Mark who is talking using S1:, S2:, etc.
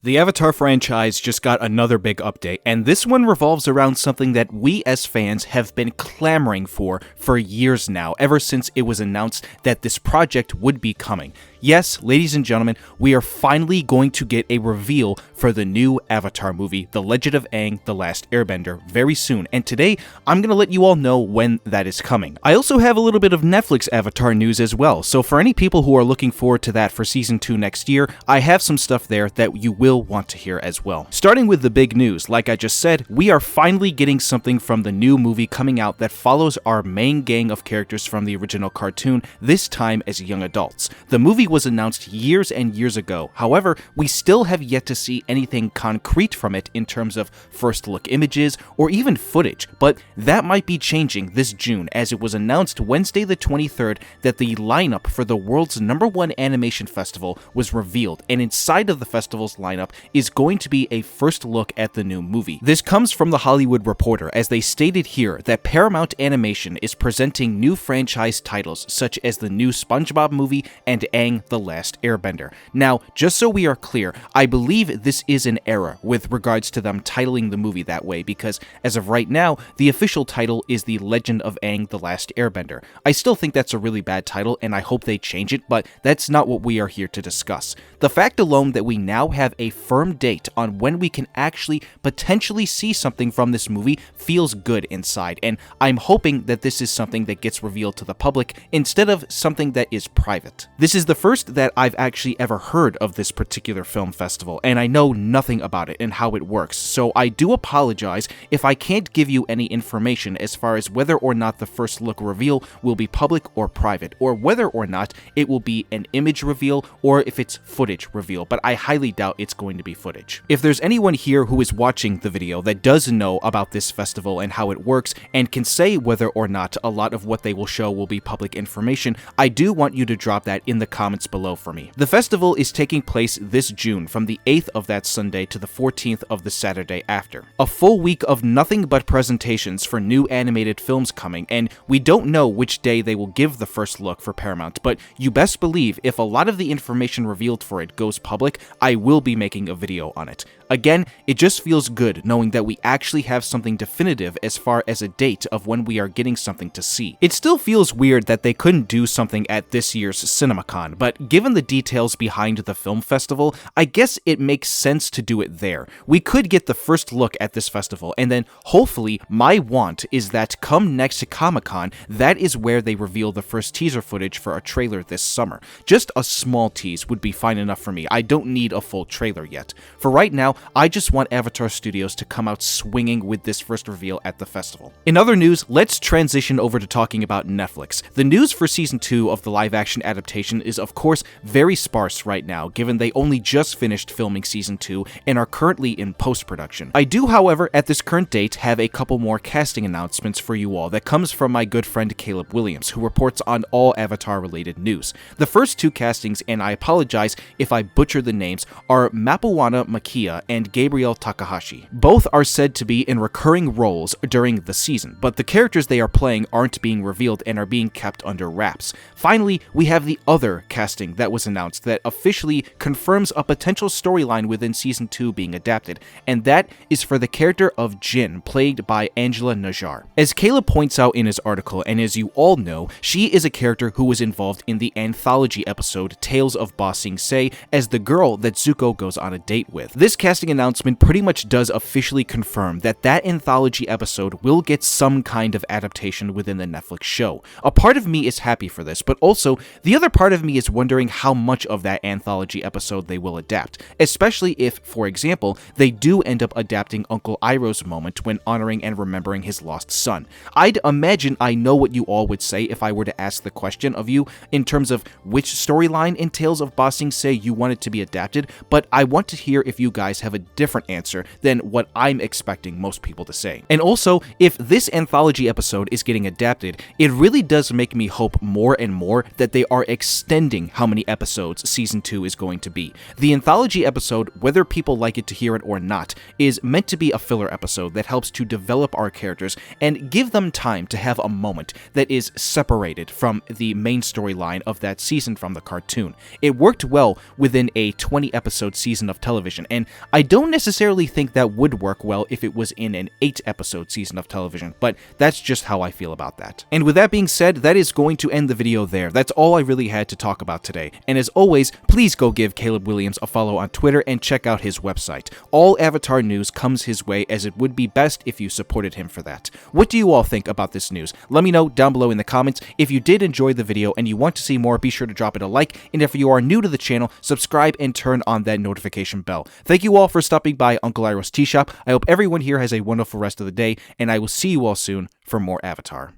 S1: The Avatar franchise just got another big update, and this one revolves around something that we as fans have been clamoring for years now, ever since it was announced that this project would be coming. Yes, ladies and gentlemen, we are finally going to get a reveal for the new Avatar movie, The Legend of Aang, The Last Airbender, very soon, and today I'm going to let you all know when that is coming. I also have a little bit of Netflix Avatar news as well, so for any people who are looking forward to that for Season 2 next year, I have some stuff there that you will want to hear as well. Starting with the big news, like I just said, we are finally getting something from the new movie coming out that follows our main gang of characters from the original cartoon, this time as young adults. The movie was announced years and years ago, however, we still have yet to see anything concrete from it in terms of first look images or even footage, but that might be changing this June as it was announced Wednesday the 23rd that the lineup for the world's #1 animation festival was revealed, and inside of the festival's lineup is going to be a first look at the new movie. This comes from The Hollywood Reporter, as they stated here that Paramount Animation is presenting new franchise titles such as the new SpongeBob movie and Aang the Last Airbender. Now, just so we are clear, I believe this is an error with regards to them titling the movie that way, because as of right now, the official title is The Legend of Aang the Last Airbender. I still think that's a really bad title, and I hope they change it, but that's not what we are here to discuss. The fact alone that we now have a firm date on when we can actually potentially see something from this movie feels good inside, and I'm hoping that this is something that gets revealed to the public instead of something that is private. This is the first that I've actually ever heard of this particular film festival, and I know nothing about it and how it works, so I do apologize if I can't give you any information as far as whether or not the first look reveal will be public or private, or whether or not it will be an image reveal or if it's footage reveal, but I highly doubt it's going to be footage. If there's anyone here who is watching the video that does know about this festival and how it works and can say whether or not a lot of what they will show will be public information, I do want you to drop that in the comments below for me. The festival is taking place this June from the 8th of that Sunday to the 14th of the Saturday after. A full week of nothing but presentations for new animated films coming, and we don't know which day they will give the first look for Paramount, but you best believe if a lot of the information revealed for it goes public, I will be making a video on it. Again, it just feels good knowing that we actually have something definitive as far as a date of when we are getting something to see. It still feels weird that they couldn't do something at this year's CinemaCon, but given the details behind the film festival, I guess it makes sense to do it there. We could get the first look at this festival, and then hopefully my want is that come next to Comic-Con, that is where they reveal the first teaser footage for a trailer this summer. Just a small tease would be fine enough for me. I don't need a full trailer yet. For right now, I just want Avatar Studios to come out swinging with this first reveal at the festival. In other news, let's transition over to talking about Netflix. The news for Season 2 of the live-action adaptation is of course very sparse right now, given they only just finished filming Season 2 and are currently in post-production. I do, however, at this current date, have a couple more casting announcements for you all that comes from my good friend Caleb Williams, who reports on all Avatar-related news. The first two castings, and I apologize if I butcher the names, are Mapuana Makia and Gabriel Takahashi. Both are said to be in recurring roles during the season, but the characters they are playing aren't being revealed and are being kept under wraps. Finally, we have the other casting that was announced that officially confirms a potential storyline within Season 2 being adapted, and that is for the character of Jin, played by Angela Najjar. As Caleb points out in his article, and as you all know, she is a character who was involved in the anthology episode Tales of Ba Sing Se as the girl that Zuko goes on a date with. This casting announcement pretty much does officially confirm that that anthology episode will get some kind of adaptation within the Netflix show. A part of me is happy for this, but also the other part of me is wondering how much of that anthology episode they will adapt, especially if, for example, they do end up adapting Uncle Iroh's moment when honoring and remembering his lost son. I'd imagine I know what you all would say if I were to ask the question of you in terms of which storyline in Tales of Ba Sing Se you want it to be adapted, but I want to hear if you guys have a different answer than what I'm expecting most people to say. And also, if this anthology episode is getting adapted, it really does make me hope more and more that they are extending deciding how many episodes Season 2 is going to be. The anthology episode, whether people like it to hear it or not, is meant to be a filler episode that helps to develop our characters and give them time to have a moment that is separated from the main storyline of that season from the cartoon. It worked well within a 20-episode season of television, and I don't necessarily think that would work well if it was in an 8-episode season of television, but that's just how I feel about that. And with that being said, that is going to end the video there. That's all I really had to talk about today. And as always, please go give Caleb Williams a follow on Twitter and check out his website. All Avatar news comes his way, as it would be best if you supported him for that. What do you all think about this news? Let me know down below in the comments. If you did enjoy the video and you want to see more, be sure to drop it a like, and if you are new to the channel, subscribe and turn on that notification bell. Thank you all for stopping by Uncle Iroh's Tea Shop. I hope everyone here has a wonderful rest of the day, and I will see you all soon for more Avatar.